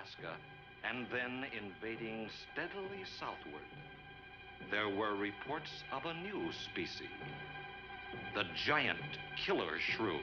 Alaska and then invading steadily southward, there were reports of a new species, the giant killer shrew.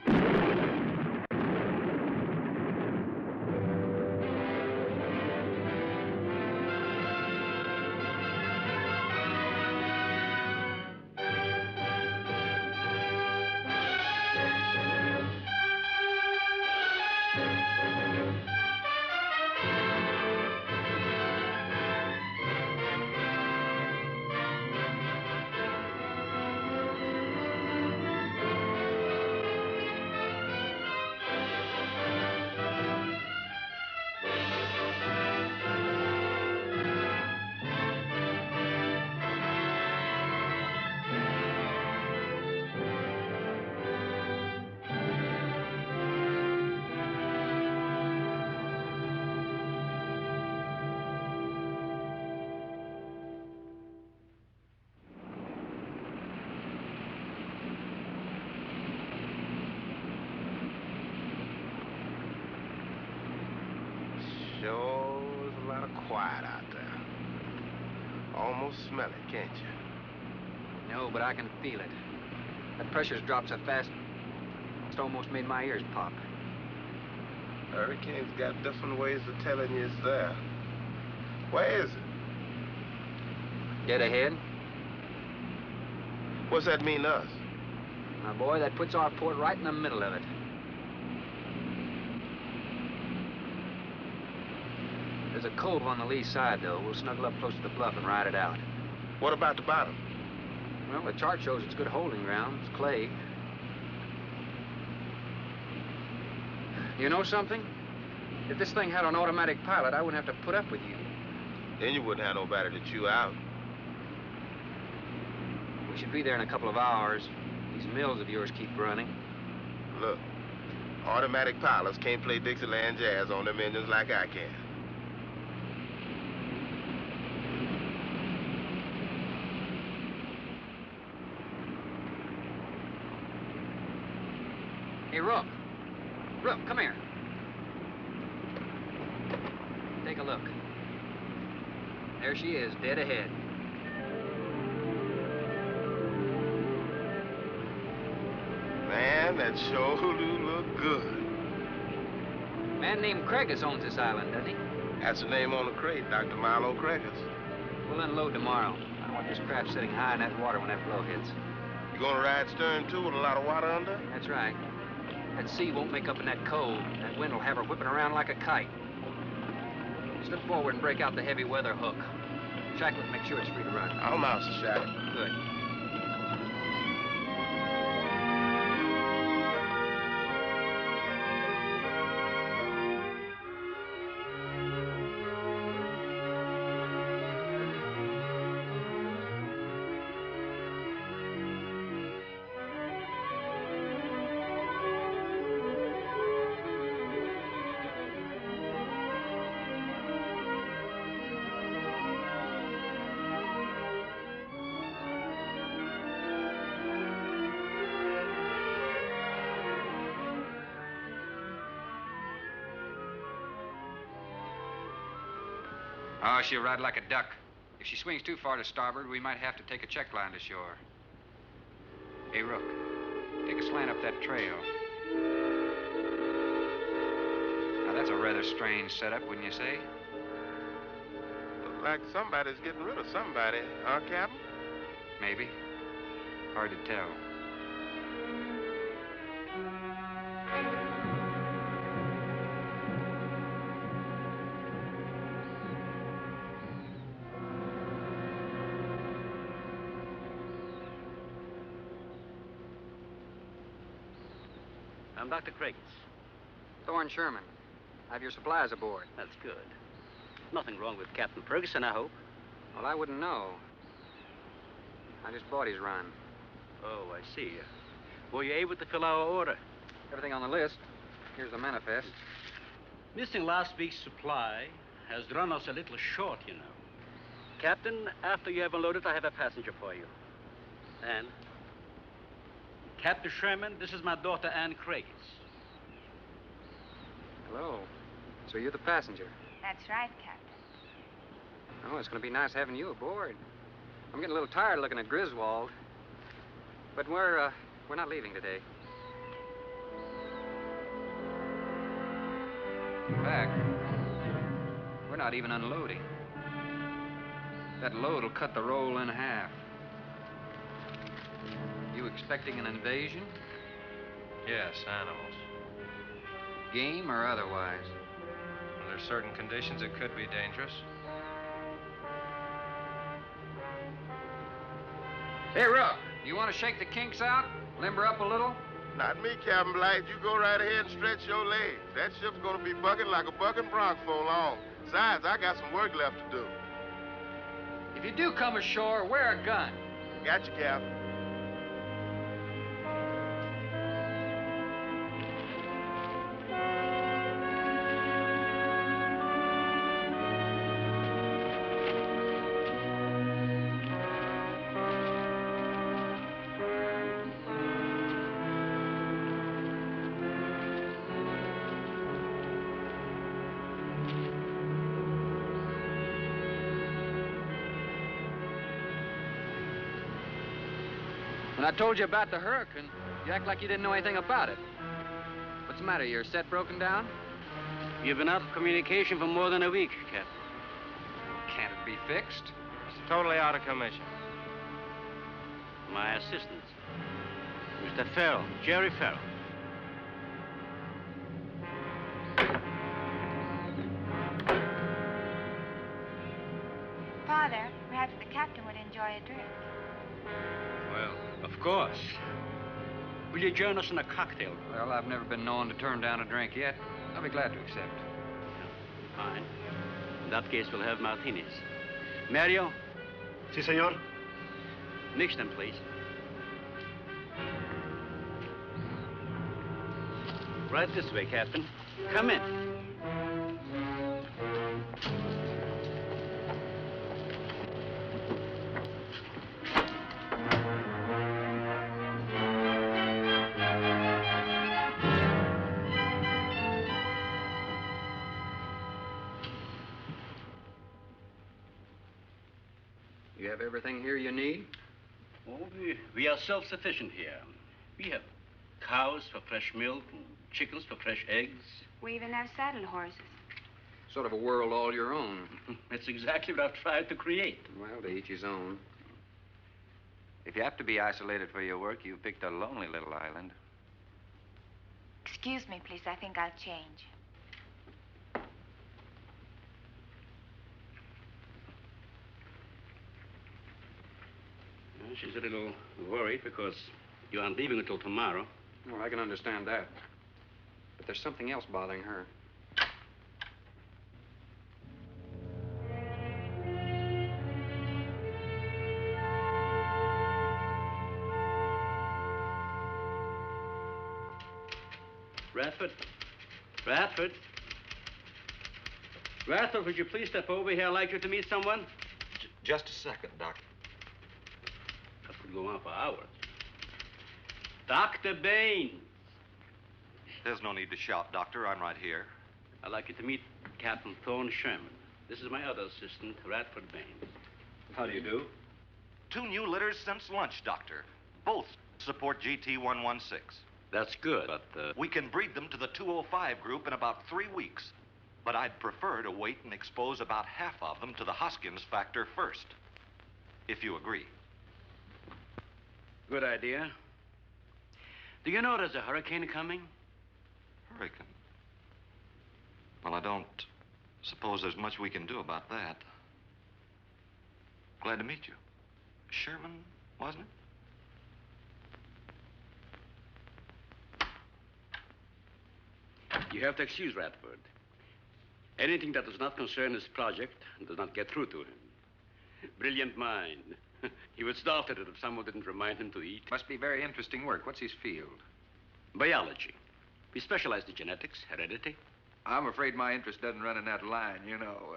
Smell it, can't you? No, but I can feel it. That pressure's dropped so fast, it's almost made my ears pop. Hurricane's got different ways of telling you it's there. Where is it? Dead ahead. What's that mean to us? My boy, that puts our port right in the middle of it. There's a cove on the lee side, though. We'll snuggle up close to the bluff and ride it out. What about the bottom? Well, the chart shows it's good holding ground. It's clay. You know something? If this thing had an automatic pilot, I wouldn't have to put up with you. Then you wouldn't have nobody to chew out. We should be there in a couple of hours. These mills of yours keep running. Look, automatic pilots can't play Dixieland jazz on them engines like I can. Hey, Rook. Rook, come here. Take a look. There she is, dead ahead. Man, that sure do look good. A man named Craigis owns this island, doesn't he? That's the name on the crate, Dr. Marlowe Craigis. We'll unload tomorrow. I don't want this craft sitting high in that water when that blow hits. You gonna ride stern, too, with a lot of water under? That's right. That sea won't make up in that cove. That wind will have her whipping around like a kite. Slip forward and break out the heavy weather hook. Shackle it, make sure it's free to run. I'll mouse the shackle. Good. Oh, she'll ride like a duck. If she swings too far to starboard, we might have to take a check line to shore. Hey, Rook, take a slant up that trail. Now, that's a rather strange setup, wouldn't you say? Looks like somebody's getting rid of somebody, huh, Captain? Maybe. Hard to tell. I'm Dr. Craigis. Thorne Sherman. I have your supplies aboard. That's good. Nothing wrong with Captain Ferguson, I hope. Well, I wouldn't know. I just bought his run. Oh, I see. Were you able to fill our order? Everything on the list. Here's the manifest. Missing last week's supply has run us a little short, you know. Captain, after you have unloaded, I have a passenger for you. Anne? Captain Sherman, this is my daughter, Anne Craigis. Hello. So you're the passenger? That's right, Capt. Oh, it's going to be nice having you aboard. I'm getting a little tired looking at Griswold. But we're not leaving today. In fact, we're not even unloading. That load will cut the roll in half. You expecting an invasion? Yes, animals. Game or otherwise? Under certain conditions, it could be dangerous. Hey, Rook, you want to shake the kinks out? Limber up a little? Not me, Captain Blight. You go right ahead and stretch your legs. That ship's gonna be bucking like a bucking bronc for long. Besides, I got some work left to do. If you do come ashore, wear a gun. Got you, Captain. When I told you about the hurricane, you act like you didn't know anything about it. What's the matter? Your set broken down? You've been out of communication for more than a week, Capt. Can't it be fixed? It's totally out of commission. My assistant, Mr. Farrell, Jerry Farrell. Father, perhaps the captain would enjoy a drink. Well, of course. Will you join us in a cocktail? Well, I've never been known to turn down a drink yet. I'll be glad to accept. Fine. In that case, we'll have martinis. Mario, Si, senor. mix them, please. Right this way, Captain. Come in. You have everything here you need? Oh, we are self-sufficient here. We have cows for fresh milk and chickens for fresh eggs. We even have saddle horses. Sort of a world all your own. That's exactly what I've tried to create. Well, to each his own. If you have to be isolated for your work, you've picked a lonely little island. Excuse me, please. I think I'll change. Well, she's a little worried because you aren't leaving until tomorrow. Well, I can understand that. But there's something else bothering her. Radford? Radford? Radford, would you please step over here? I'd like you to meet someone. Just a second, Doctor. That could go on for hours. Dr. Baines. There's no need to shout, Doctor. I'm right here. I'd like you to meet Captain Thorne Sherman. This is my other assistant, Radford Baines. How do you do? 2 new litters since lunch, Doctor. Both support GT-116. That's good, but, We can breed them to the 205 group in about 3 weeks. But I'd prefer to wait and expose about half of them to the Hoskins factor first. If you agree. Good idea. Do you know there's a hurricane coming? Hurricane? Well, I don't suppose there's much we can do about that. Glad to meet you. Sherman, wasn't it? You have to excuse Radford. Anything that does not concern his project does not get through to him. Brilliant mind. He would starve at it if someone didn't remind him to eat. Must be very interesting work. What's his field? Biology. We specialize in genetics, heredity. I'm afraid my interest doesn't run in that line, you know.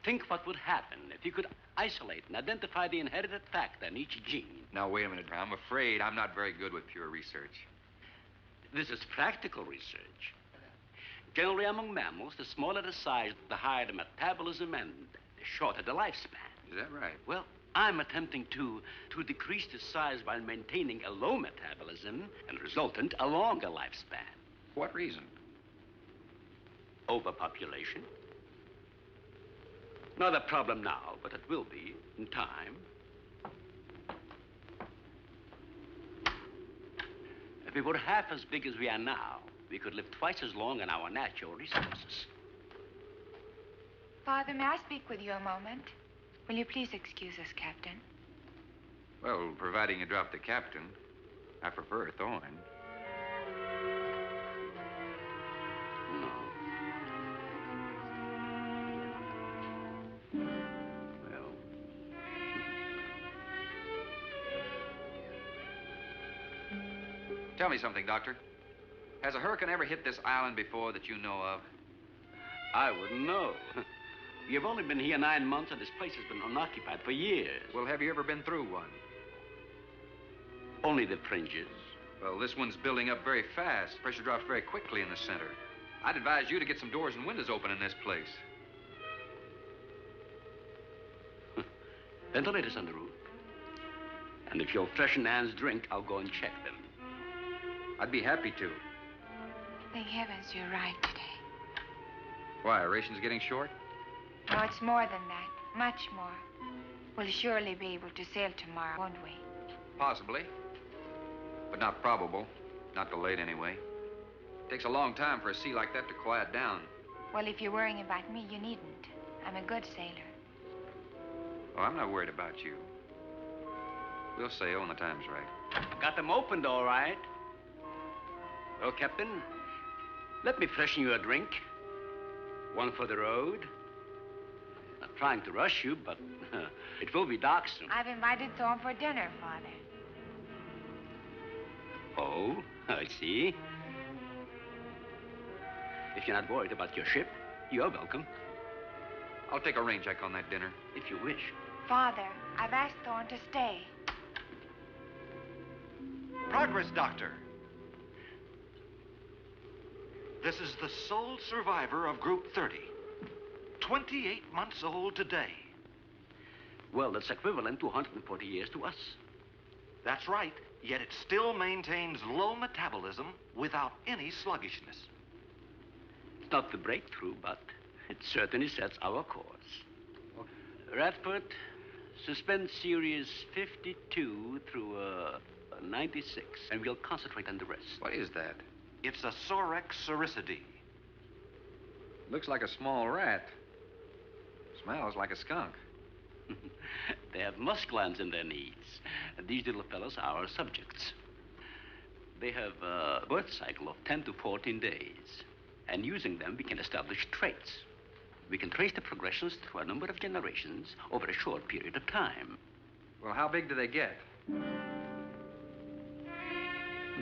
Think what would happen if you could isolate and identify the inherited factor in each gene. Now, wait a minute. I'm afraid I'm not very good with pure research. This is practical research. Generally, among mammals, the smaller the size, the higher the metabolism and the shorter the lifespan. Is that right? Well, I'm attempting to decrease the size while maintaining a low metabolism and resultant a longer lifespan. For what reason? Overpopulation. Not a problem now, but it will be in time. If we were half as big as we are now, we could live twice as long on our natural resources. Father, may I speak with you a moment? Will you please excuse us, Captain? Well, providing you drop the captain, I prefer Thorne. No. Well. Tell me something, Doctor. Has a hurricane ever hit this island before that you know of? I wouldn't know. You've only been here 9 months, and this place has been unoccupied for years. Well, have you ever been through one? Only the fringes. Well, this one's building up very fast. Pressure drops very quickly in the center. I'd advise you to get some doors and windows open in this place. Ventilators on the roof. And if you'll freshen Anne's drink, I'll go and check them. I'd be happy to. Thank heavens you're right today. Why, ration's getting short? No, it's more than that. Much more. We'll surely be able to sail tomorrow, won't we? Possibly. But not probable. Not delayed, anyway. Takes a long time for a sea like that to quiet down. Well, if you're worrying about me, you needn't. I'm a good sailor. Oh, I'm not worried about you. We'll sail when the time's right. Got them opened, all right. Well, Captain, let me freshen you a drink. One for the road. Not trying to rush you, but it will be dark soon. I've invited Thorne for dinner, Father. Oh, I see. If you're not worried about your ship, you're welcome. I'll take a rain check on that dinner. If you wish. Father, I've asked Thorne to stay. Progress, Doctor. This is the sole survivor of Group 30. 28 months old today. Well, that's equivalent to 140 years to us. That's right, yet it still maintains low metabolism without any sluggishness. It's not the breakthrough, but it certainly sets our course. Radford, suspend series 52 through 96, and we'll concentrate on the rest. What is that? It's a Sorex cericidae. Looks like a small rat. Smells like a skunk. They have musk glands in their knees. And these little fellows are our subjects. They have a birth cycle of 10 to 14 days. And using them, we can establish traits. We can trace the progressions through a number of generations over a short period of time. Well, how big do they get?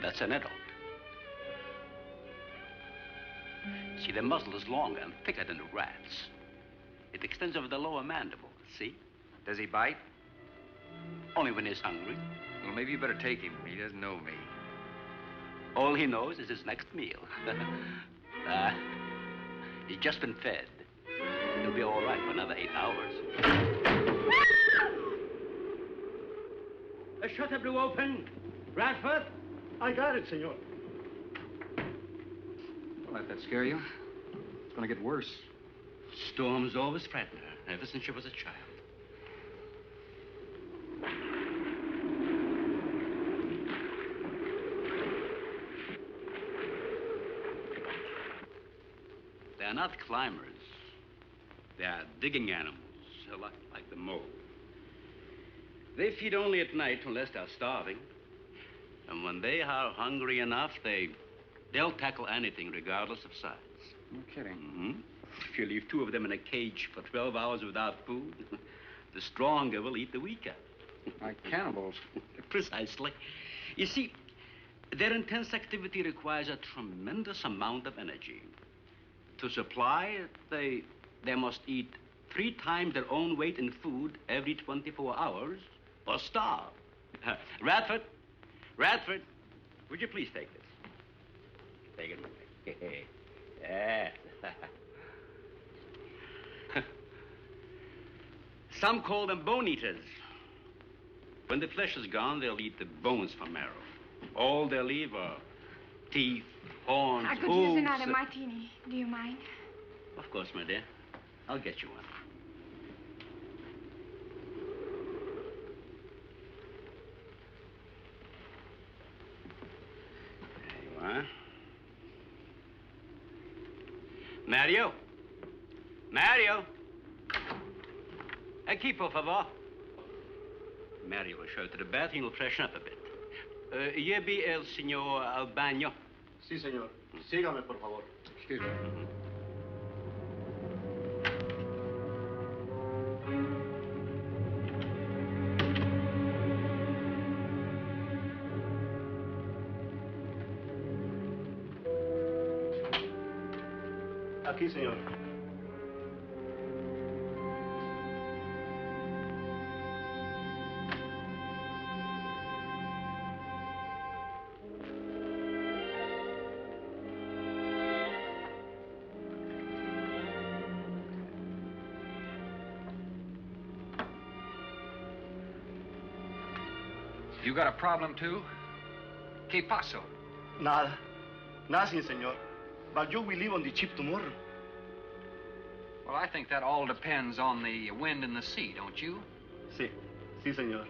That's an adult. See, the muzzle is longer and thicker than the rat's. It extends over the lower mandible, see? Does he bite? Only when he's hungry. Well, maybe you better take him. He doesn't know me. All he knows is his next meal. He's just been fed. He'll be all right for another 8 hours. The shutter blew open. Radford? I got it, senor. Don't let that scare you. It's going to get worse. Storms always frighten her, ever since she was a child. They're not climbers. They are digging animals, like the mole. They feed only at night unless they're starving. And when they are hungry enough, they'll tackle anything regardless of size. No kidding. Mm-hmm. If you leave 2 of them in a cage for 12 hours without food, the stronger will eat the weaker. Like cannibals. Precisely. You see, their intense activity requires a tremendous amount of energy. To supply it, they must eat 3 times their own weight in food every 24 hours or starve. Radford, would you please take this? Take it away. Yeah. Some call them bone eaters. When the flesh is gone, they'll eat the bones for marrow. All they'll leave are teeth, horns, I could hooves. use another martini. Do you mind? Of course, my dear. I'll get you one. There you are. Mario? Mario? Aquí, por favor. Mario will show to the bath and he'll freshen up a bit. Yebi el señor al baño. Sí, señor. Sígame, por favor. Excuse me. Aquí, señor. You got a problem, too? ¿Qué pasó? Nada. Nothing, señor. But you will leave on the ship tomorrow. Well, I think that all depends on the wind and the sea, don't you? Sí. Sí, señor.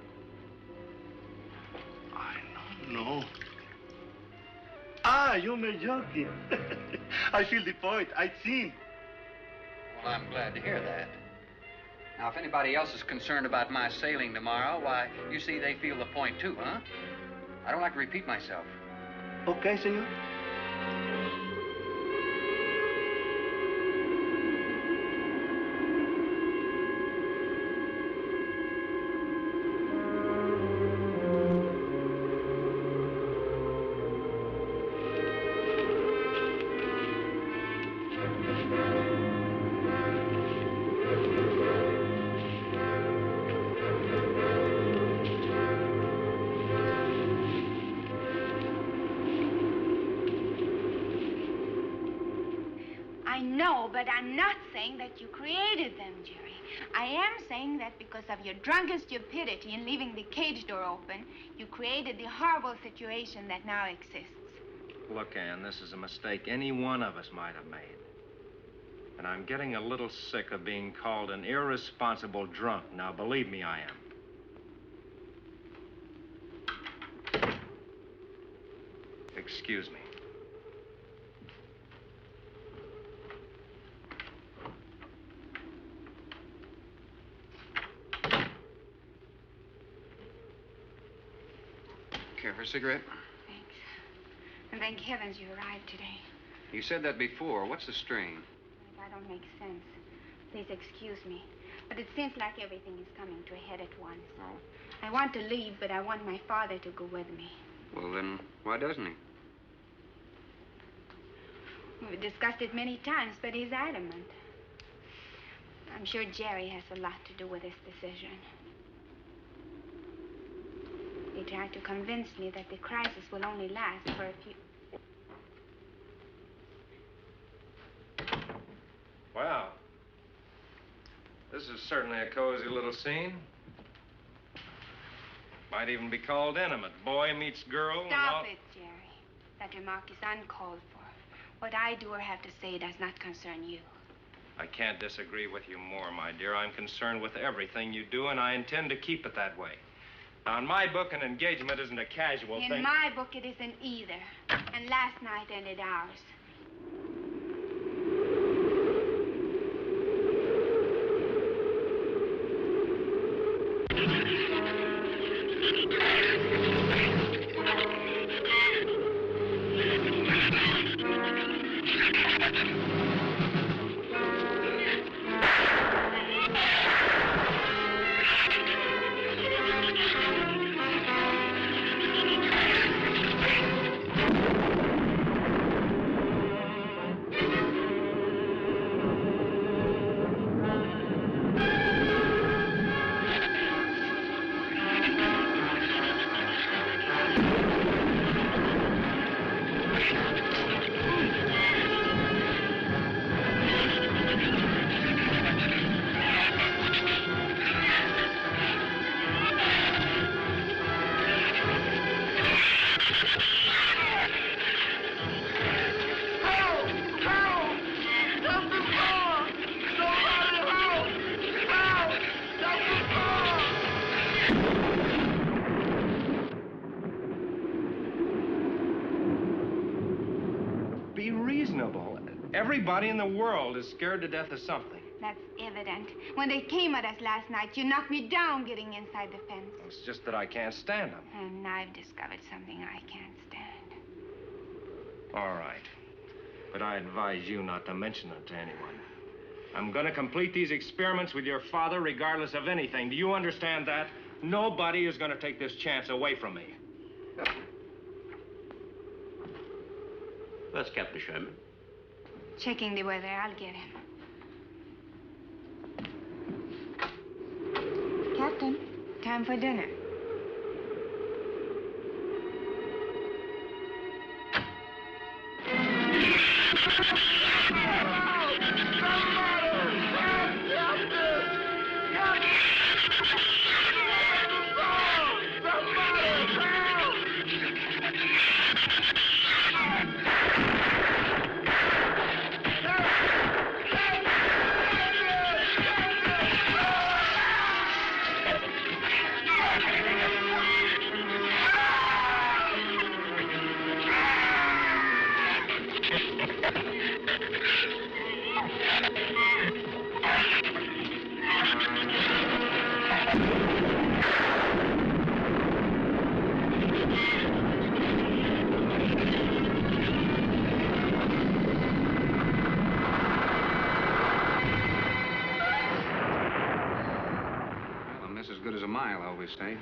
I don't know. Ah, you're joking. I feel the point. I've seen. Well, I'm glad to hear that. Now, if anybody else is concerned about my sailing tomorrow, why, you see, they feel the point, too, huh? I don't like to repeat myself. Okay, señor. But I'm not saying that you created them, Jerry. I am saying that because of your drunken stupidity in leaving the cage door open, you created the horrible situation that now exists. Look, Ann, this is a mistake any one of us might have made. And I'm getting a little sick of being called an irresponsible drunk. Now, believe me, I am. Excuse me. Care for a cigarette? Thanks. And thank heavens you arrived today. You said that before. What's the strain? That don't make sense. Please excuse me. But it seems like everything is coming to a head at once. Oh. I want to leave, but I want my father to go with me. Well, then, why doesn't he? We've discussed it many times, but he's adamant. I'm sure Jerry has a lot to do with this decision. He tried to convince me that the crisis will only last for a few... Wow. This is certainly a cozy little scene. Might even be called intimate. Boy meets girl. Stop it, Jerry. That remark is uncalled for. What I do or have to say does not concern you. I can't disagree with you more, my dear. I'm concerned with everything you do, and I intend to keep it that way. Now, in my book, an engagement isn't a casual thing. In my book, it isn't either. And last night ended ours. Everybody in the world is scared to death of something. That's evident. When they came at us last night, you knocked me down getting inside the fence. It's just that I can't stand them. And I've discovered something I can't stand. All right. But I advise you not to mention it to anyone. I'm going to complete these experiments with your father regardless of anything. Do you understand that? Nobody is going to take this chance away from me. Where's Captain Sherman? Checking the weather. I'll get him. Captain, time for dinner. Say.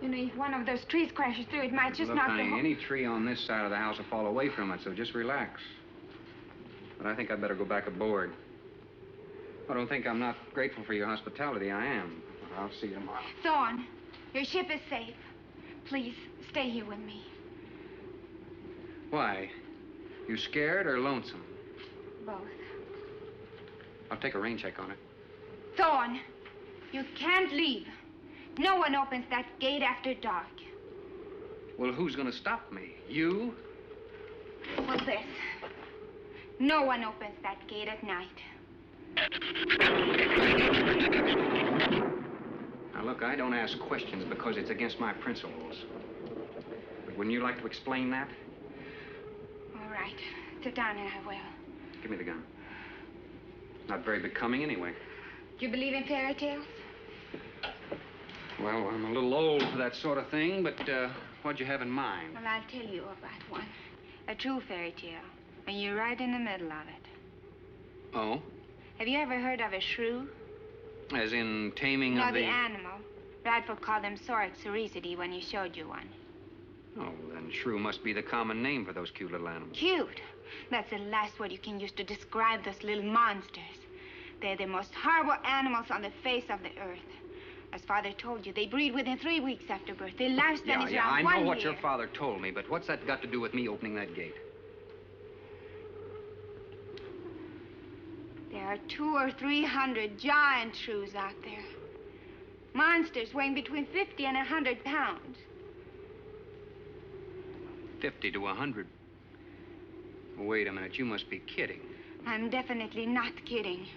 You know, if one of those trees crashes through, it might just Look, knock honey, the any tree on this side of the house will fall away from it, so just relax. But I think I'd better go back aboard. I don't think I'm not grateful for your hospitality. I am. I'll see you tomorrow. Thorne, your ship is safe. Please, stay here with me. Why? You scared or lonesome? Both. I'll take a rain check on it. Thorne, you can't leave. No one opens that gate after dark. Well, who's going to stop me? You? Well, this. No one opens that gate at night. Now, look, I don't ask questions because it's against my principles. But wouldn't you like to explain that? All right. Sit down and I will. Give me the gun. It's not very becoming anyway. Do you believe in fairy tales? Well, I'm a little old for that sort of thing, but what'd you have in mind? Well, I'll tell you about one. A true fairy tale. And you're right in the middle of it. Oh? Have you ever heard of a shrew? As in taming No, of the... the animal. Bradford called them Sorix cericidi when he showed you one. Oh, then shrew must be the common name for those cute little animals. Cute? That's the last word you can use to describe those little monsters. They're the most horrible animals on the face of the earth. As Father told you, they breed within 3 weeks after birth. Their lifespan is around 1 I know year. what your father told me, but what's that got to do with me opening that gate? There are 200 or 300 giant shrews out there. Monsters weighing between 50 and 100 pounds. 50 to 100. Wait a minute, you must be kidding. I'm definitely not kidding.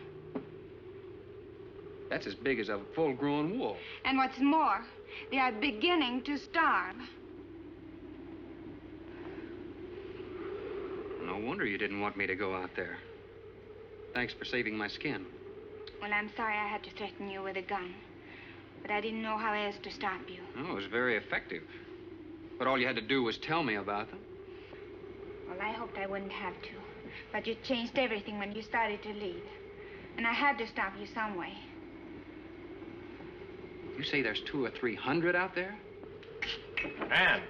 That's as big as a full-grown wolf. And what's more, they are beginning to starve. No wonder you didn't want me to go out there. Thanks for saving my skin. Well, I'm sorry I had to threaten you with a gun. But I didn't know how else to stop you. Oh, it was very effective. But all you had to do was tell me about them. Well, I hoped I wouldn't have to. But you changed everything when you started to leave. And I had to stop you some way. You say there's 200 or 300 out there? Anne.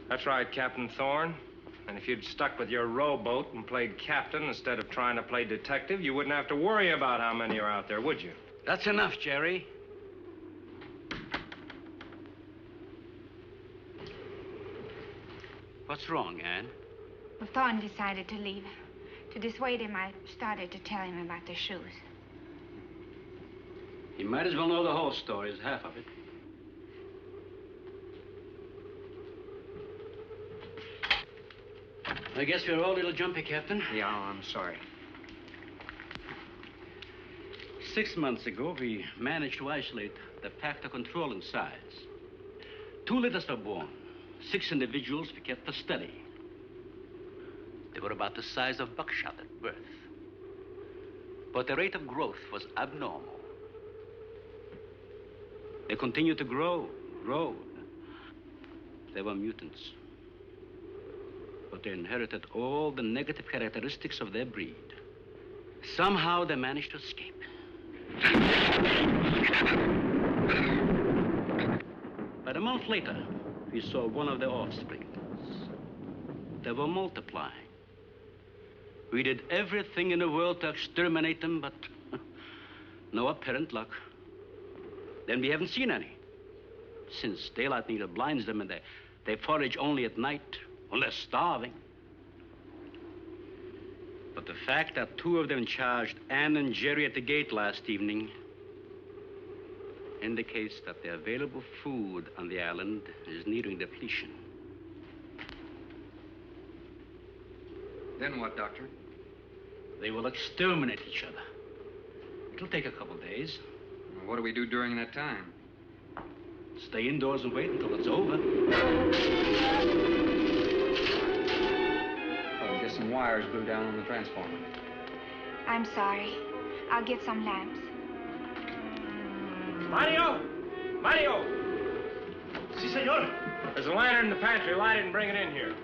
That's right, Captain Thorne. And if you'd stuck with your rowboat and played captain instead of trying to play detective, you wouldn't have to worry about how many are out there, would you? That's enough, Jerry. What's wrong, Anne? Well, Thorne decided to leave. To dissuade him, I started to tell him about the shoes. You might as well know the whole story as half of it. I guess we're all a little jumpy, Captain. Yeah, I'm sorry. 6 months ago, we managed to isolate the factor controlling size. 2 litters were born. 6 individuals we kept for study. They were about the size of buckshot at birth. But the rate of growth was abnormal. They continued to grow. They were mutants. But they inherited all the negative characteristics of their breed. Somehow they managed to escape. But a month later, we saw one of their offspring. They were multiplying. We did everything in the world to exterminate them, but no apparent luck. Then we haven't seen any. Since daylight neither blinds them and they forage only at night, unless starving. But the fact that 2 of them charged Anne and Jerry at the gate last evening indicates that the available food on the island is nearing depletion. Then what, Doctor? They will exterminate each other. It'll take a couple days. What do we do during that time? Stay indoors and wait until it's over. I'll get some wires glued down on the transformer. I'm sorry. I'll get some lamps. Mario! Mario! Si, senor. There's a lantern in the pantry. Light it and bring it in here.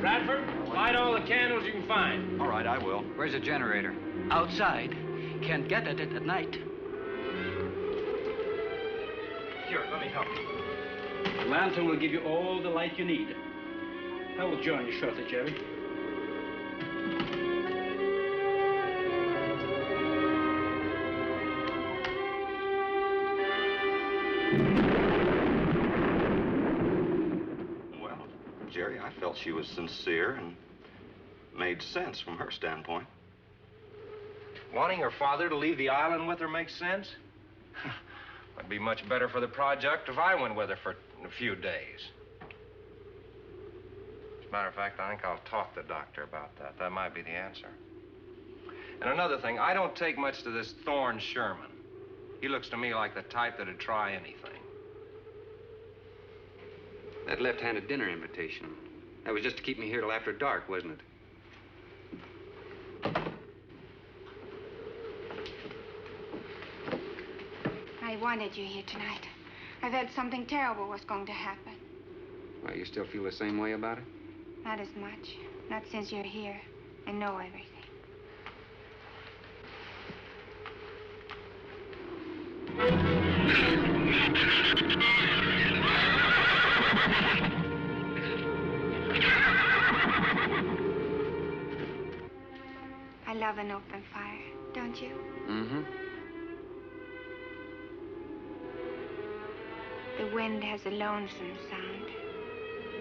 Bradford, light all the candles you can find. All right, I will. Where's the generator? Outside. Can't get at it at night. Here, let me help you. The lantern will give you all the light you need. I will join you shortly, Jerry. Well, Jerry, I felt she was sincere and made sense from her standpoint. Wanting her father to leave the island with her makes sense? Would be much better for the project if I went with her for a few days. As a matter of fact, I think I'll talk to the doctor about that. That might be the answer. And another thing, I don't take much to this Thorne Sherman. He looks to me like the type that'd try anything. That left-handed dinner invitation. That was just to keep me here till after dark, wasn't it? I wanted you here tonight. I thought something terrible was going to happen. Well, you still feel the same way about it? Not as much. Not since you're here and know everything. I love an open fire, don't you? Mm-hmm. The wind has a lonesome sound,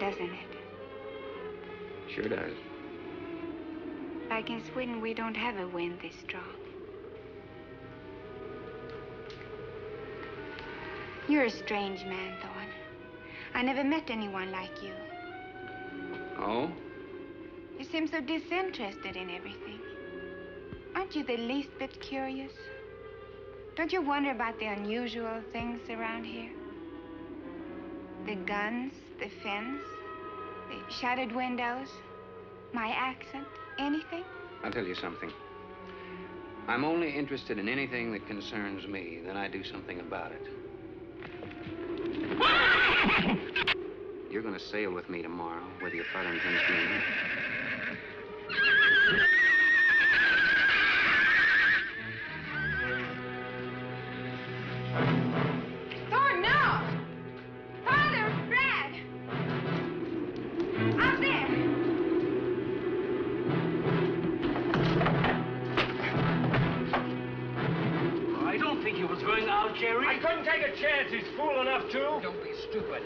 doesn't it? Sure does. Like in Sweden, we don't have a wind this strong. You're a strange man, Thorne. I never met anyone like you. Oh? You seem so disinterested in everything. Aren't you the least bit curious? Don't you wonder about the unusual things around here? The guns, the fence, the shattered windows, my accent, anything? I'll tell you something. I'm only interested in anything that concerns me. Then I do something about it. You're going to sail with me tomorrow, whether your father intends to or not. Thorne, no! Father, Brad! Out there! I don't think he was going out, Jerry. I couldn't take a chance. He's fool enough to. Don't be stupid.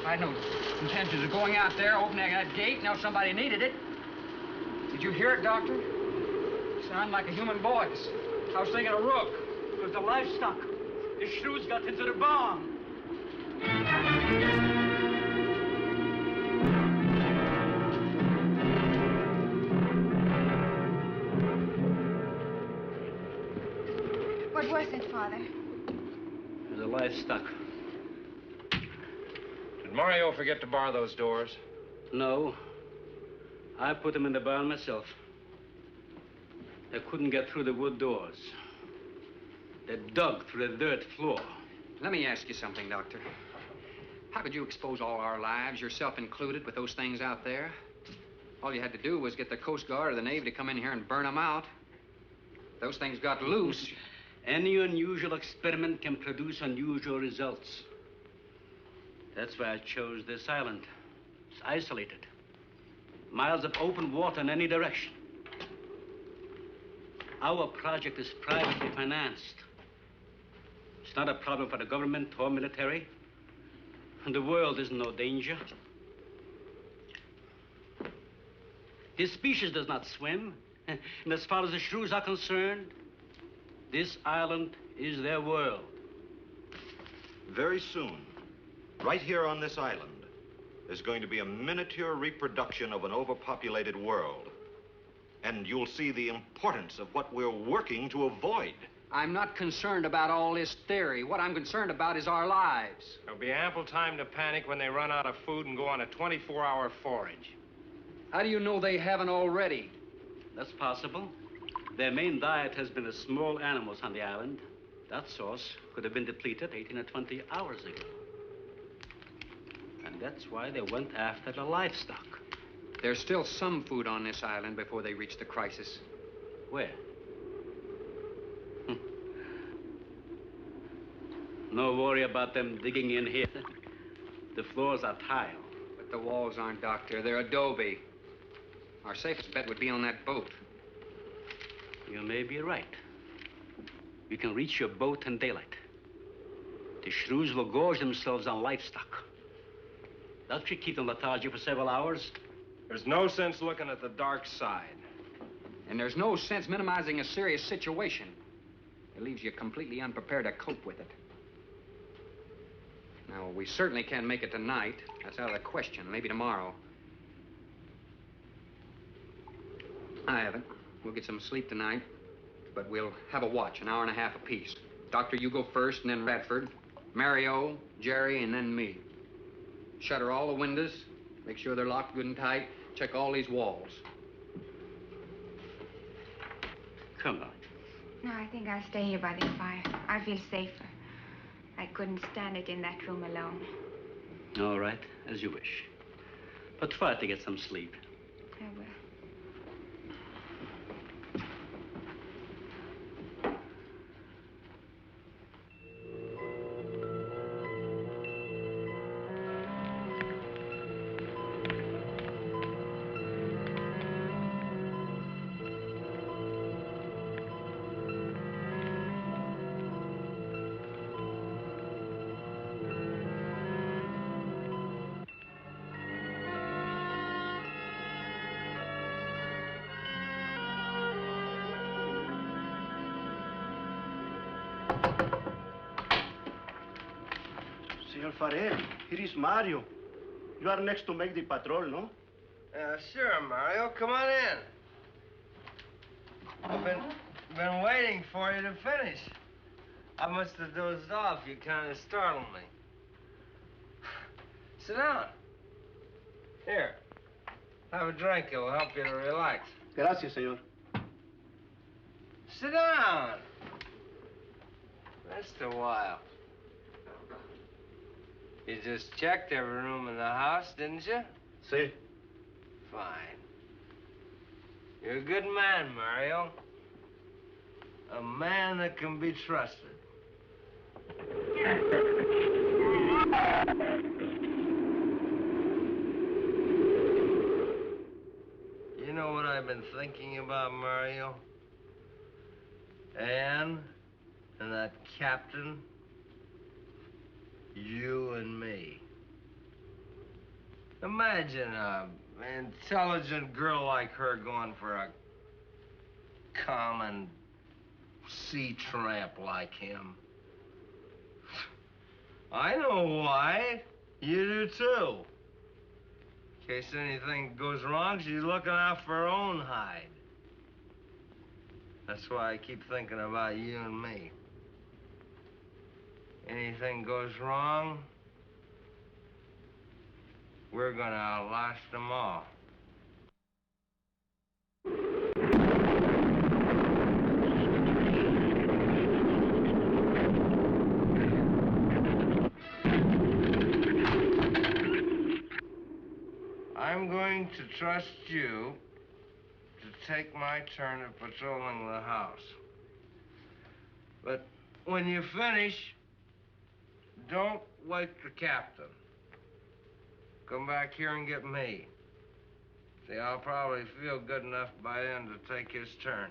I had no intentions of going out there, opening that gate. Now somebody needed it. Did you hear it, Doctor? Sounded like a human voice. I was thinking of Rook. It was the livestock. The Shrews got into the barn. What was it, Father? It was the livestock. Did Mario forget to bar those doors? No. I put them in the barn myself. They couldn't get through the wood doors. They dug through the dirt floor. Let me ask you something, Doctor. How could you expose all our lives, yourself included, with those things out there? All you had to do was get the Coast Guard or the Navy to come in here and burn them out. Those things got loose. Any unusual experiment can produce unusual results. That's why I chose this island. It's isolated. Miles of open water in any direction. Our project is privately financed. It's not a problem for the government or military. And the world is in no danger. This species does not swim. And as far as the Shrews are concerned, this island is their world. Very soon, right here on this island, there's going to be a miniature reproduction of an overpopulated world. And you'll see the importance of what we're working to avoid. I'm not concerned about all this theory. What I'm concerned about is our lives. There'll be ample time to panic when they run out of food and go on a 24-hour forage. How do you know they haven't already? That's possible. Their main diet has been the small animals on the island. That source could have been depleted 18 or 20 hours ago. And that's why they went after the livestock. There's still some food on this island before they reach the crisis. Where? No worry about them digging in here. The floors are tile. But the walls aren't, Doctor. They're adobe. Our safest bet would be on that boat. You may be right. You can reach your boat in daylight. The Shrews will gorge themselves on livestock. That should keep them lethargic for several hours. There's no sense looking at the dark side. And there's no sense minimizing a serious situation. It leaves you completely unprepared to cope with it. Now, we certainly can't make it tonight. That's out of the question. Maybe tomorrow. I haven't. We'll get some sleep tonight, but we'll have a watch, an hour and a half apiece. Doctor, you go first, and then Radford, Mario, Jerry, and then me. Shutter all the windows. Make sure they're locked good and tight. Check all these walls. Come on. No, I think I'll stay here by the fire. I feel safer. I couldn't stand it in that room alone. All right, as you wish. But try to get some sleep. I will. Senor Farrell, here is Mario. You are next to make the patrol, no? Sure, Mario. Come on in. I've been waiting for you to finish. I must have dozed off. You kind of startled me. Sit down. Here. Have a drink. It'll help you to relax. Gracias, senor. Sit down. Rest a while. You just checked every room in the house, didn't you? Si. Fine. You're a good man, Mario. A man that can be trusted. You know what I've been thinking about, Mario? Anne and that captain. You and me. Imagine an intelligent girl like her going for a common sea tramp like him. I know why. You do too. In case anything goes wrong, she's looking out for her own hide. That's why I keep thinking about you and me. Anything goes wrong, we're gonna outlast them all. I'm going to trust you to take my turn at patrolling the house. But when you finish, don't wake the captain. Come back here and get me. See, I'll probably feel good enough by then to take his turn.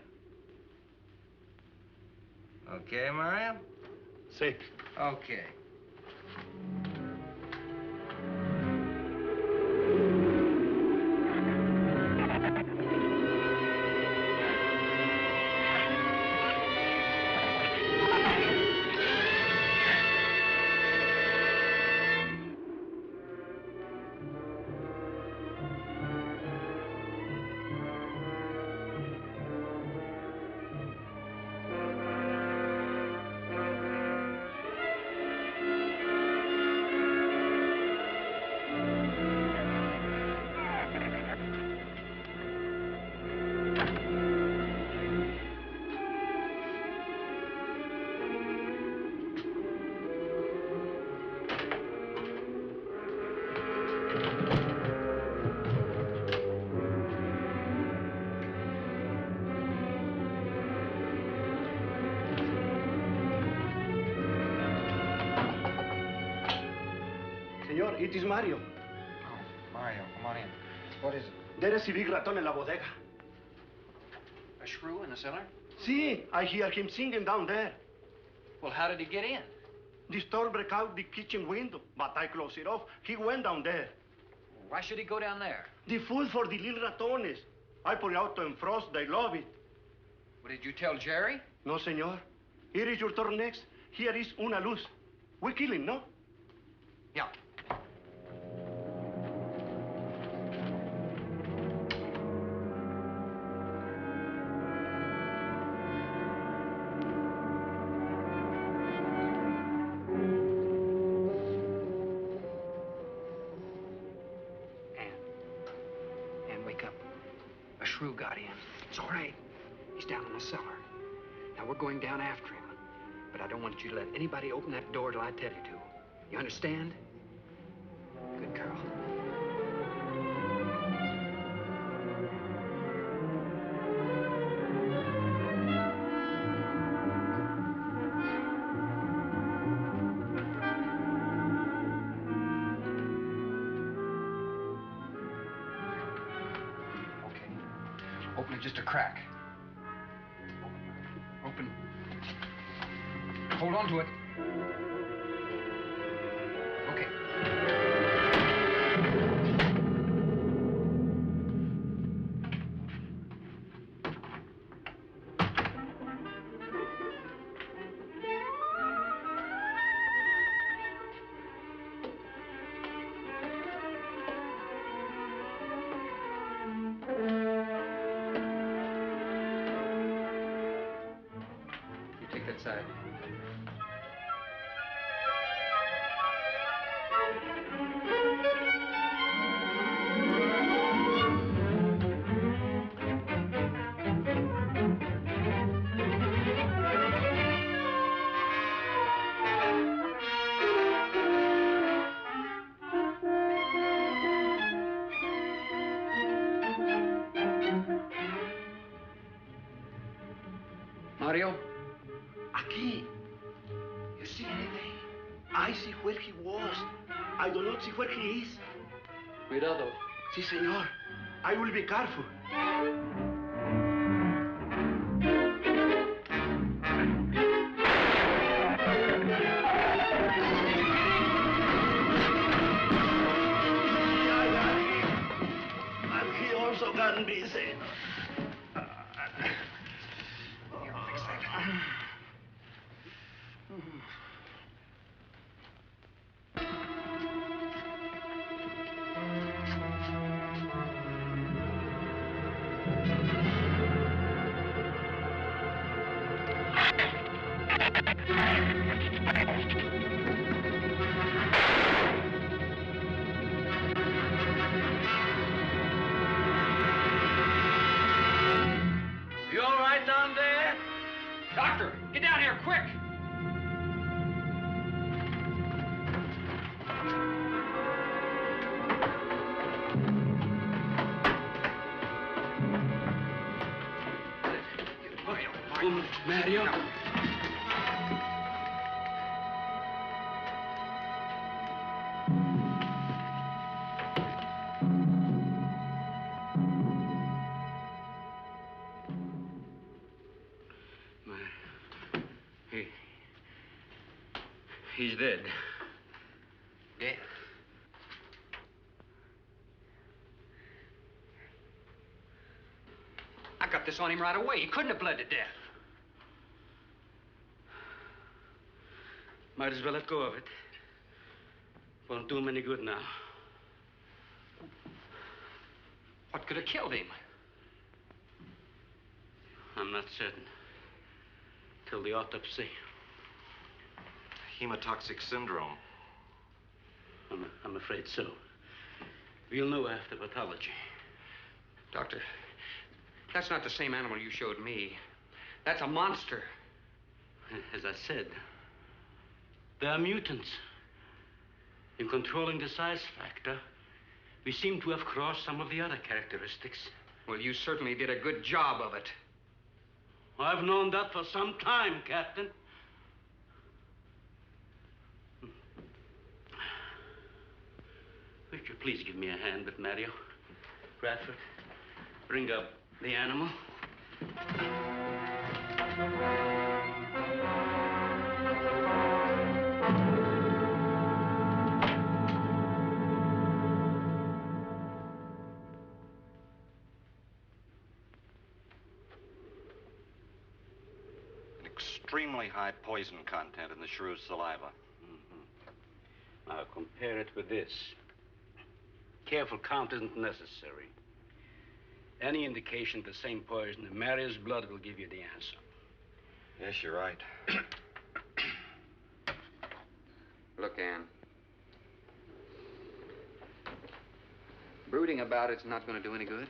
Okay, Mario? Sí. Okay. Senor, it is Mario. Oh, Mario, come on in. What is it? There is a big raton in la bodega. A shrew in the cellar? See, I hear him singing down there. Well, how did he get in? The store broke out the kitchen window, but I closed it off. He went down there. Why should he go down there? The food for the little ratones. I put it out to frost. They love it. What, did you tell Jerry? No, senor. Here is your turn next. Here is una luz. We kill him, no? Yeah. Ann, wake up. A shrew got in. It's all right. He's down in the cellar. Now, we're going down after him. But I don't want you to let anybody open that door till I tell you to. You understand? Good girl. Okay. Open it just a crack. Open. Hold on to it. Okay. You take that side. Mario? Aquí. You see anything? I see where he was. I do not see where he is. Cuidado. Si, senor. I will be careful. And he also got busy. Fix that. Mario. No. He's dead. Dead? I got this on him right away. He couldn't have bled to death. Might as well let go of it. Won't do him any good now. What could have killed him? I'm not certain. Till the autopsy. Hemotoxic syndrome. I'm afraid so. We'll know after pathology. Doctor, that's not the same animal you showed me. That's a monster. As I said, they are mutants. In controlling the size factor, we seem to have crossed some of the other characteristics. Well, you certainly did a good job of it. I've known that for some time, Captain. Would you please give me a hand with Mario? Bradford, bring up the animal. An extremely high poison content in the Shrews' saliva. Mm-hmm. Now compare it with this. Careful count isn't necessary. Any indication of the same poison in Mario's blood will give you the answer. Yes, you're right. Look, Ann. Brooding about it's not going to do any good.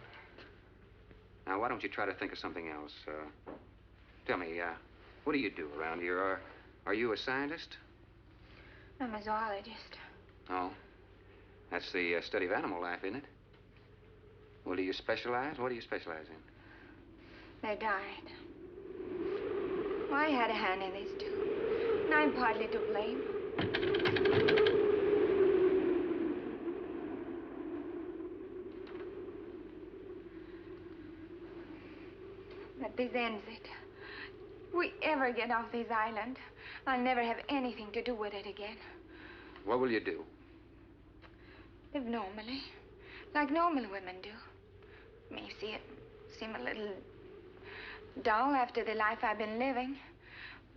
Now, why don't you try to think of something else? Tell me, what do you do around here? Are you a scientist? I'm a zoologist. Oh. That's the study of animal life, isn't it? Well, do you specialize? What do you specialize in? They died. Well, I had a hand in this, too. And I'm partly to blame. But this ends it. If we ever get off this island, I'll never have anything to do with it again. What will you do? Live normally, like normal women do. May seem a little dull after the life I've been living.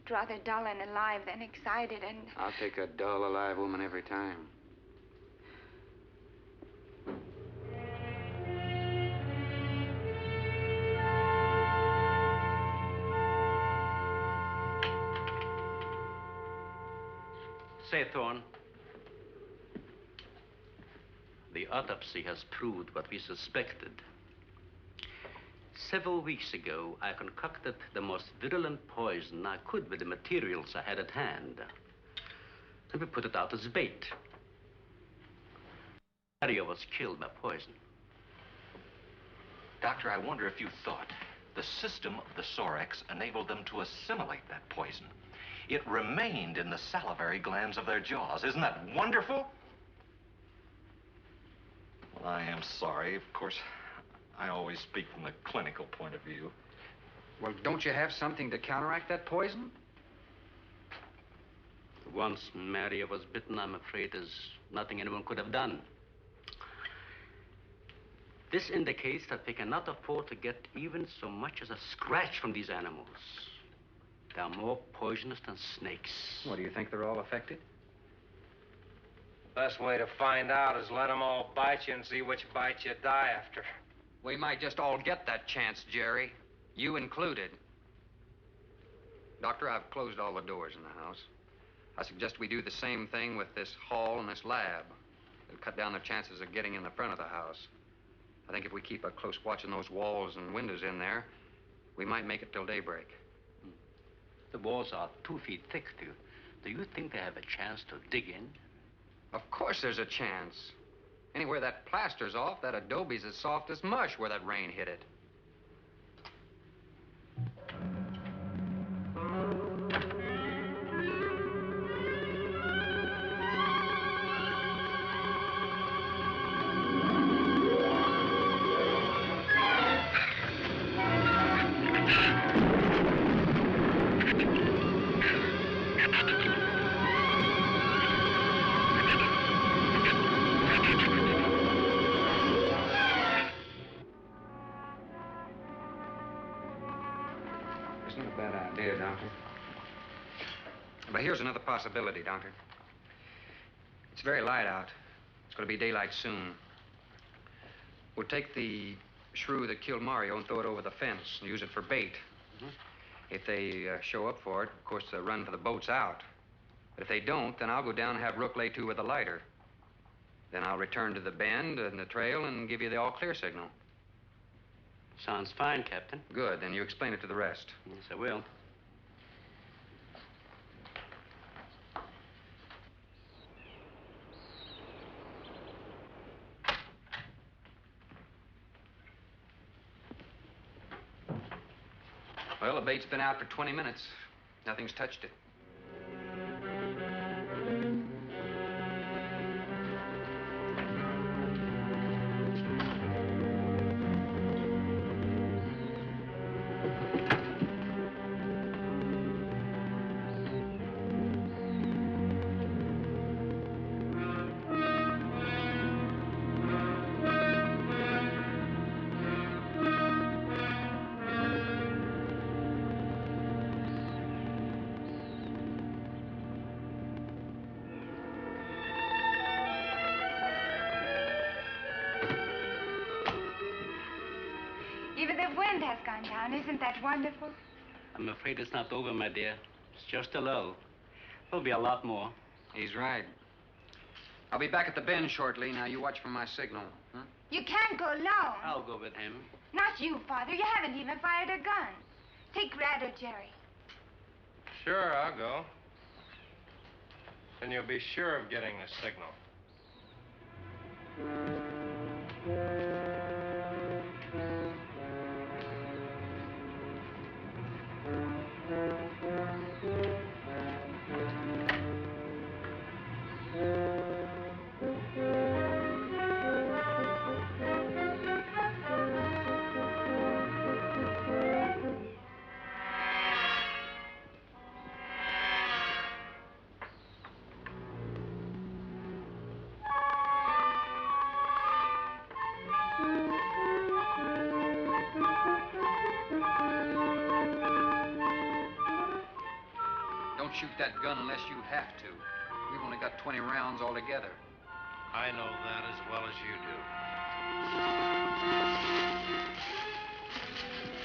But rather dull and alive than excited and... I'll take a dull, alive woman every time. Say, Thorne, the autopsy has proved what we suspected. Several weeks ago, I concocted the most virulent poison I could with the materials I had at hand. And we put it out as bait. Mario was killed by poison. Doctor, I wonder if you thought the system of the Sorex enabled them to assimilate that poison. It remained in the salivary glands of their jaws. Isn't that wonderful? Well, I am sorry. Of course, I always speak from the clinical point of view. Well, don't you have something to counteract that poison? Once Mario was bitten, I'm afraid there's nothing anyone could have done. This indicates that we cannot afford to get even so much as a scratch from these animals. They are more poisonous than snakes. What, do you think they're all affected? Best way to find out is let them all bite you and see which bite you die after. We might just all get that chance, Jerry. You included. Doctor, I've closed all the doors in the house. I suggest we do the same thing with this hall and this lab. It'll cut down the chances of getting in the front of the house. I think if we keep a close watch on those walls and windows in there, we might make it till daybreak. The walls are 2 feet thick. Do you think they have a chance to dig in? Of course there's a chance. Anywhere that plaster's off, that adobe's as soft as mush where that rain hit it. bad idea, Doctor. But here's another possibility, Doctor. It's very light out. It's going to be daylight soon. We'll take the shrew that killed Mario and throw it over the fence and use it for bait. Mm-hmm. If they show up for it, of course, they'll run for the boats out. But if they don't, then I'll go down and have Rook lay to with a lighter. Then I'll return to the bend and the trail and give you the all-clear signal. Sounds fine, Captain. Good. Then you explain it to the rest. Yes, I will. Well, the bait's been out for 20 minutes. Nothing's touched it. Even the wind has gone down. Isn't that wonderful? I'm afraid it's not over, my dear. It's just a lull. There'll be a lot more. He's right. I'll be back at the bend shortly. Now, you watch for my signal. Huh? You can't go alone. I'll go with him. Not you, Father. You haven't even fired a gun. Take Red or Jerry. Sure, I'll go. Then you'll be sure of getting the signal. Don't shoot that gun unless you have to. We've only got 20 rounds altogether. I know that as well as you do.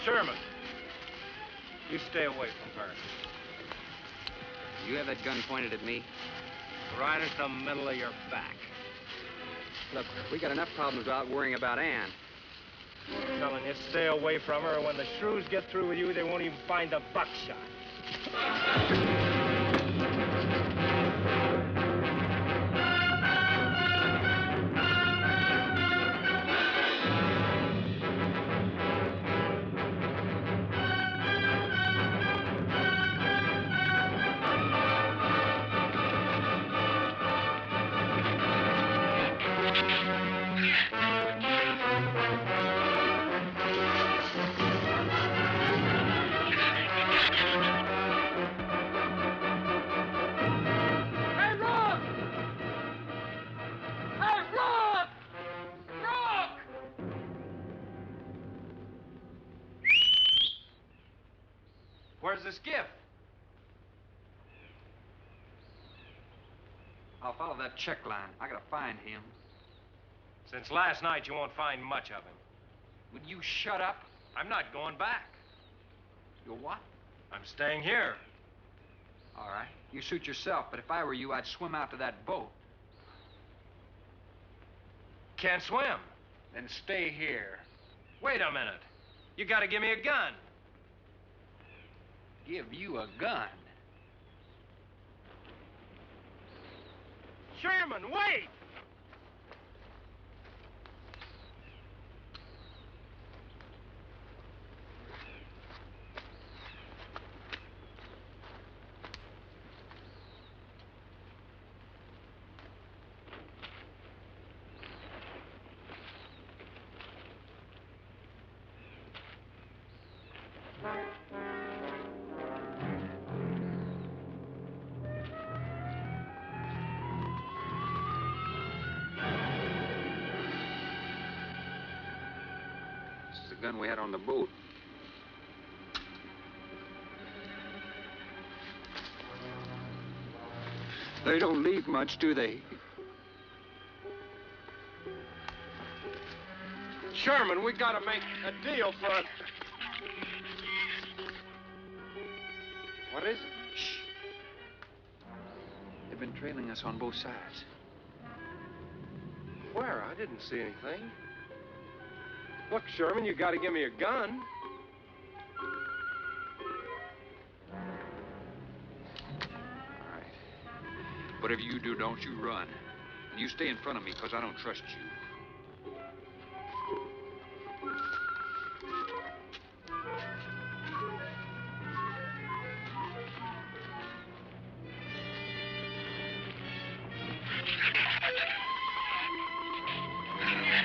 Sherman, you stay away from her. You have that gun pointed at me? Right at the middle of your back. Look, we got enough problems without worrying about Ann. I'm telling you, stay away from her, or when the Shrews get through with you, they won't even find the buckshot. Where's this gift? I'll follow that check line. I gotta find him. Since last night, you won't find much of him. Would you shut up? I'm not going back. You're what? I'm staying here. All right. You suit yourself, but if I were you, I'd swim out to that boat. Can't swim. Then stay here. Wait a minute. You gotta give me a gun. Give you a gun? Sherman, wait! Gun we had on the boat. They don't leave much, do they? Sherman, we gotta make a deal for it. What is it? Shh. They've been trailing us on both sides. Where? I didn't see anything. Look, Sherman, you gotta give me a gun. All right. Whatever you do, don't you run. And you stay in front of me, because I don't trust you.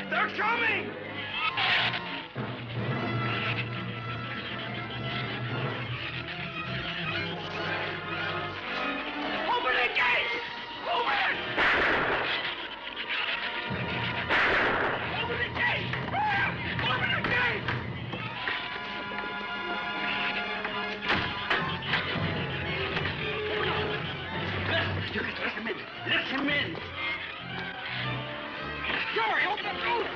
They're coming! Open the gate! Open it! Open the gate! Open the gate! You can let him in. Let him in. Hurry, open the door!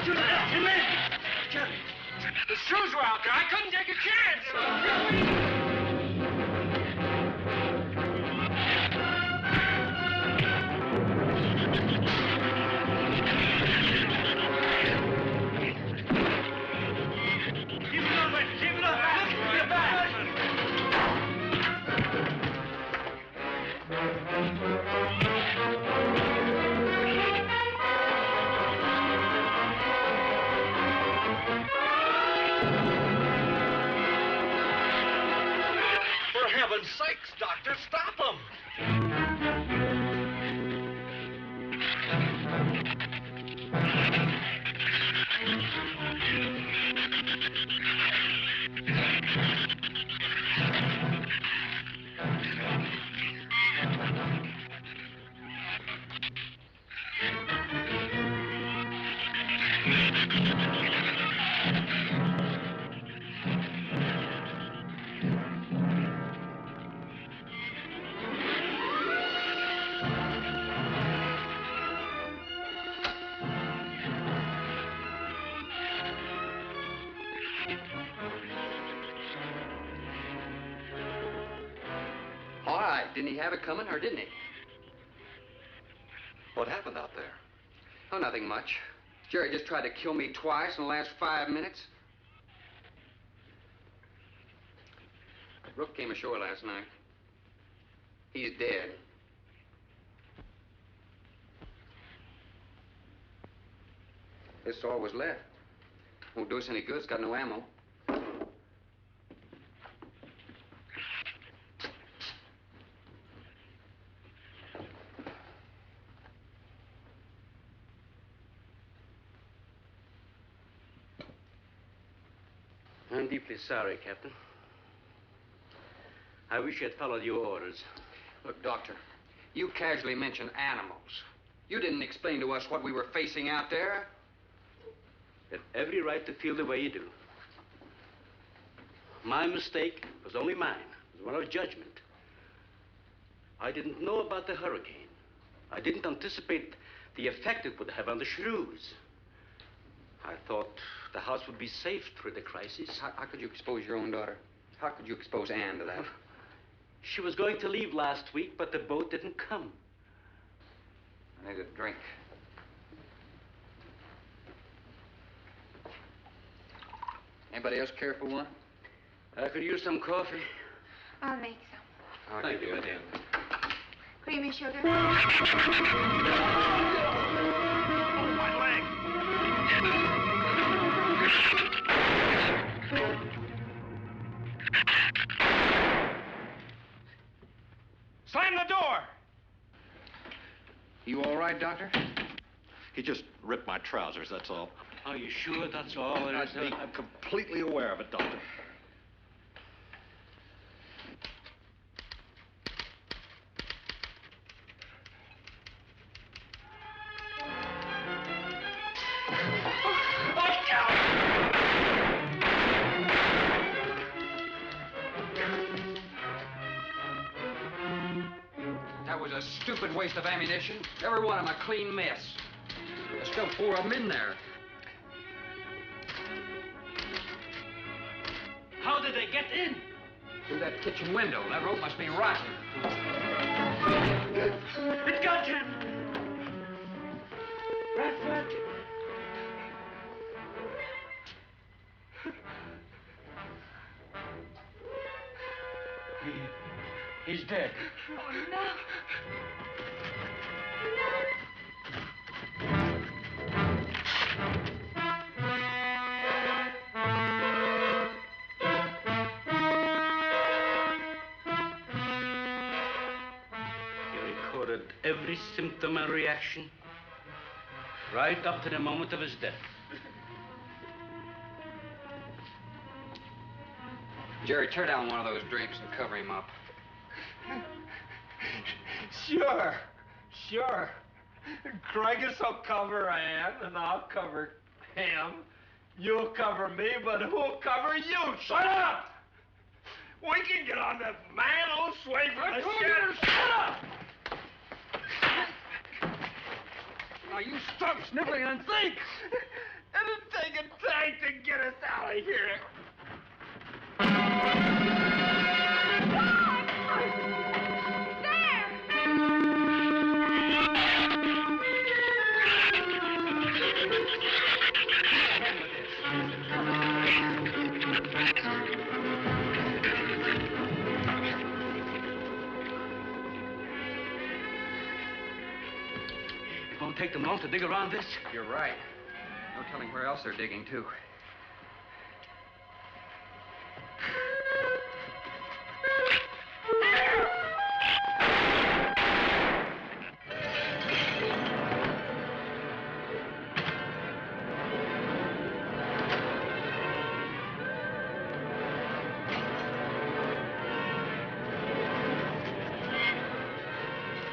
Let him in! Jerry, the Shrews were out there. I couldn't take a chance. Keep it up, man. Keep it up. Get back. For heaven's sakes, Doctor, stop them! All right. Didn't he have it coming, or didn't he? What happened out there? Oh, nothing much. Jerry just tried to kill me twice in the last 5 minutes. Brooke came ashore last night. He's dead. This is all was left. Won't do us any good. It's got no ammo. I'm deeply sorry, Captain. I wish you had followed your orders. Look, Doctor, you casually mentioned animals. You didn't explain to us what we were facing out there. You have every right to feel the way you do. My mistake was only mine. It was one of judgment. I didn't know about the hurricane. I didn't anticipate the effect it would have on the Shrews. I thought the house would be safe through the crisis. How could you expose your own daughter? How could you expose Anne to that? She was going to leave last week, but the boat didn't come. I need a drink. Anybody else care for one? I could use some coffee. I'll make some. Thank you, madam. Creamy sugar. My leg! Slam the door! You all right, Doctor? He just ripped my trousers, that's all. Are you sure that's all there is? I'm completely aware of it, Doctor. stupid waste of ammunition. Every one of them a clean mess. There's still 4 of them in there. How did they get in? Through that kitchen window. That rope must be rotten. It got him! Radford! He's dead. Oh, no. Every symptom and reaction, right up to the moment of his death. Jerry, tear down one of those drapes and cover him up. Sure. Craigis will cover Ann, and I'll cover him. You'll cover me, but who'll cover you? Shut up! We can get on that man old sway for the shit. Shut up! Now, you stop sniffling and think! It'll take a tank to get us out of here. It won't take them long to dig around this. You're right. No telling where else they're digging, too.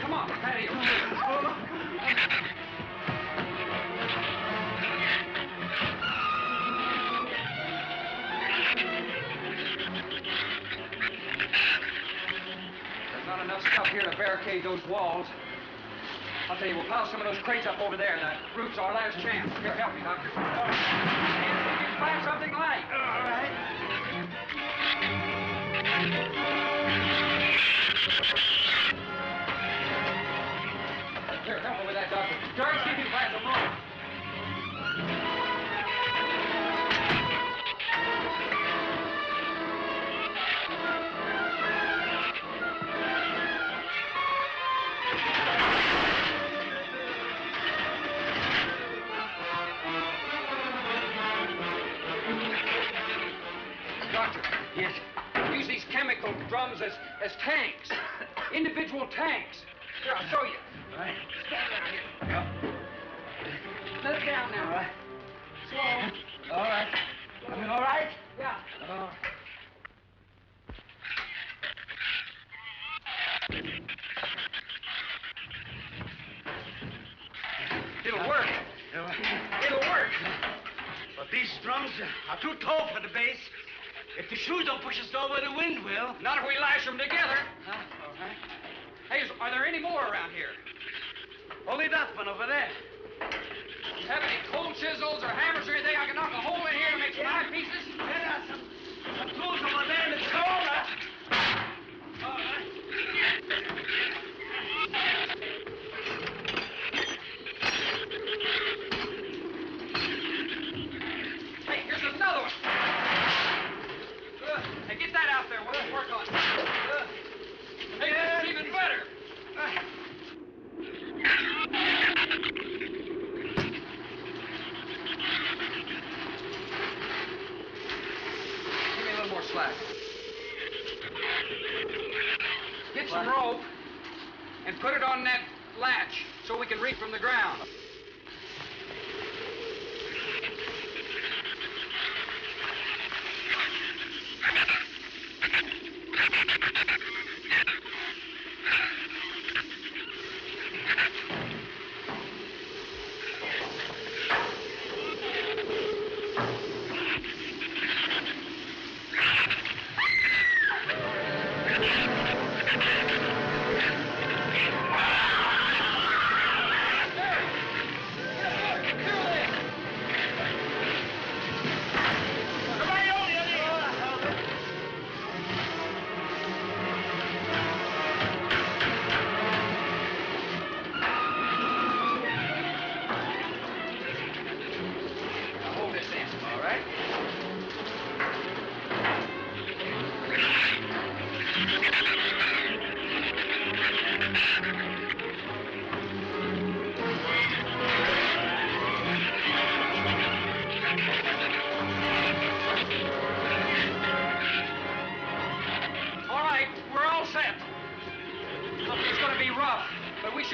Come on, patio. Enough stuff here to barricade those walls. I'll tell you, we'll pile some of those crates up over there. The roof's our last chance. Here, help me, Doctor. All right. See if you can find something light. All right. Here, help me with that, Doctor. George, see if you can find some rope. Yes. Use these chemical drums as tanks. Individual tanks. Here, I'll show you. All right. Stand down here. Let it down now. All right. Slow. All right. I mean, all right? Yeah. All right. It'll work. It'll work. But these drums are too tall for the base. If the shoes don't push us over, the wind will. Not if we lash them together. Huh? All right. Hey, are there any more around here? Only that one over there. You have any cold chisels or hammers or anything I can knock a hole in here to make some eyepieces? There are some tools over there in the corner. All right. Hey, here's another one. Hey, get that out there. We'll work on it. Hey, this is even better. Give me a little more slack. Get some rope and put it on that latch so we can reach from the ground.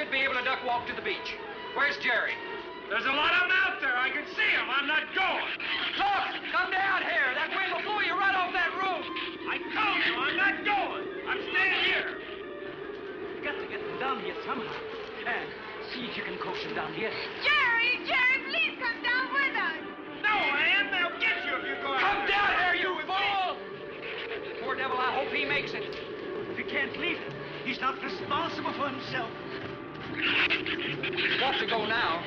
should be able to duck walk to the beach. Where's Jerry? There's a lot of them out there. I can see them. I'm not going. Look, come down here. That wind will blow you right off that roof. I told you I'm not going. I'm staying here. You got to get them down here somehow. And see if you can coax them down here. Jerry, please come down with us. No, Ann, they'll get you if you go out Come there. down here, you fool! Poor devil, I hope he makes it. If you can't leave him, he's not responsible for himself. He's got to go now.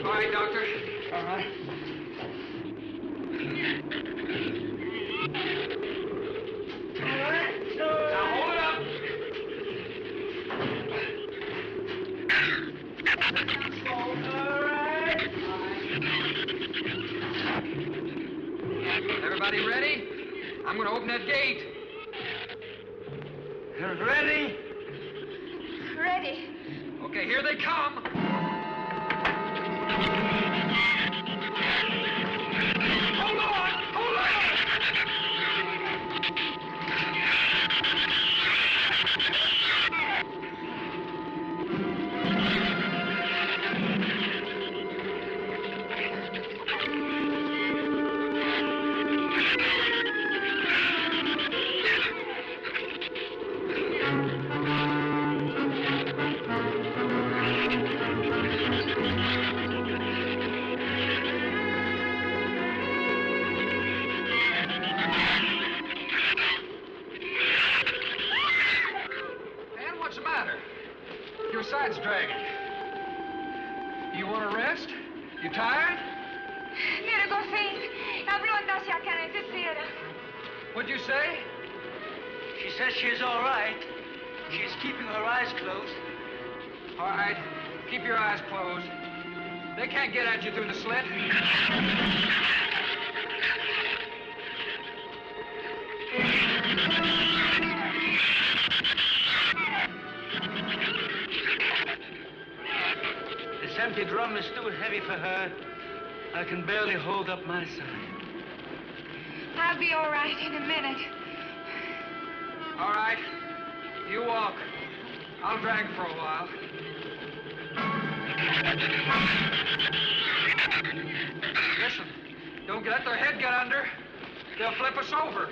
All right, Doctor. All right. Now hold it up. Everybody ready? I'm going to open that gate. Ready? Ready. Okay, here they come. Hold on! Hold on! side's dragging. You want to rest? You tired? What'd you say? She says she's all right. She's keeping her eyes closed. All right. Keep your eyes closed. They can't get at you through the slit. This empty drum is too heavy for her. I can barely hold up my side. I'll be all right in a minute. All right. You walk. I'll drag for a while. Listen, don't let their head get under. They'll flip us over.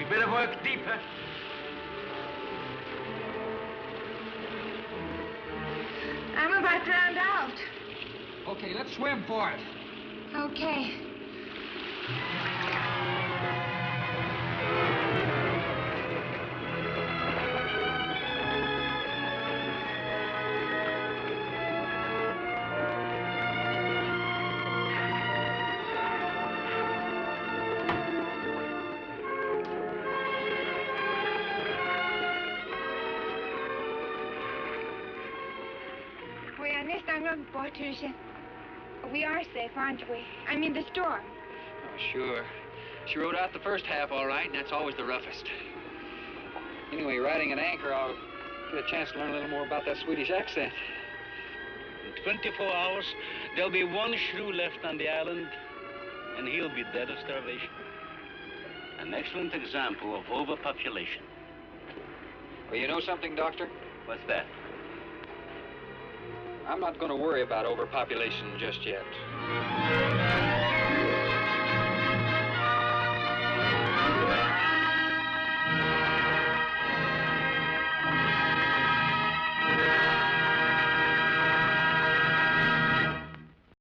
better work deeper. I'm about drowned out. Okay, let's swim for it. Okay. Patricia, we are safe, aren't we? I'm in the storm. Oh, sure. She rode out the first half all right, and that's always the roughest. Anyway, riding at anchor, I'll get a chance to learn a little more about that Swedish accent. In 24 hours, there'll be one shrew left on the island, and he'll be dead of starvation. An excellent example of overpopulation. Well, you know something, Doctor? What's that? I'm not going to worry about overpopulation just yet.